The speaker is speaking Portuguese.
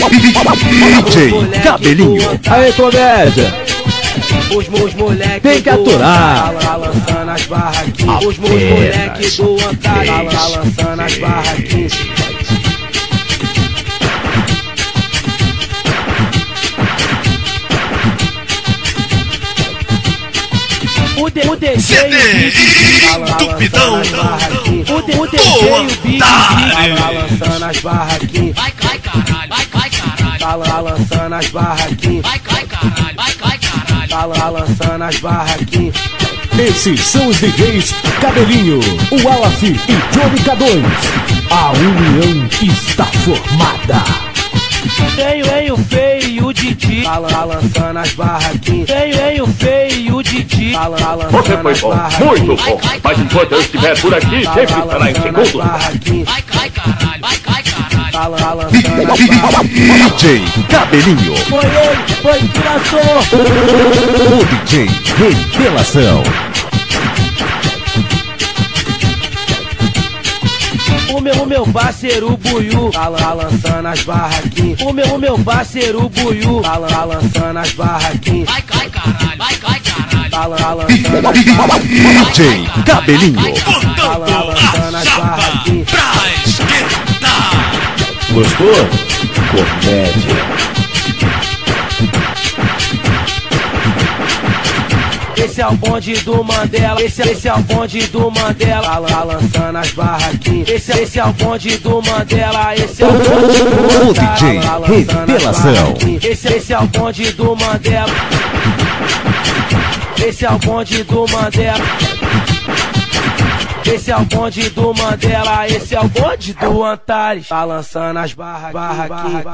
DJ Cabelinho. Aí, comédia. Os moleque tem que aturar. Lançando as barraquinhas. Os moleque do Antares lançando as barraquinhas. O DJ Tupidão. o DJ o Big lançando as barraquinhas. Vai caralho, vai caralho. Tá lançando as barraquinhas. Vai caralho, vai caralho. Tá lançando as barraquinhas. Esses são os DJs Cabelinho, o Alaf e Johnny K2. A união está formada. Tenho o feio e o Didi. Tá lançando as barraquinhas. Tenho o feio e o Didi. Tá lançando Você foi bom, muito bom. Mas enquanto eu estiver por aqui, sempre estará em segundo. Vai caralho, vai caralho. Tá lançando as barraquinhas. DJ Cabelinho. Foi ele, foi que lançou. O DJ Revelação. O meu parceiro Buiú tá lançando as barraquinhas. O meu parceiro Buiú tá lançando as barraquinhas. Vai caralho, vai caralho. Tá lançando as barraquinhas. DJ Cabelinho. Tá lançando as barraquinhas. Gostou? Comédia. Esse é o bonde do Mandela. Esse é o bonde do Mandela. Tá lançando as barraquinhas. Esse é o bonde do Mandela. Esse é o bonde do O DJ Revelação. Esse é o bonde do Mandela. Esse é o bonde do Mandela. Esse é o bonde do Mandela. Esse é o bonde do Antares. Tá lançando as barraquinhas.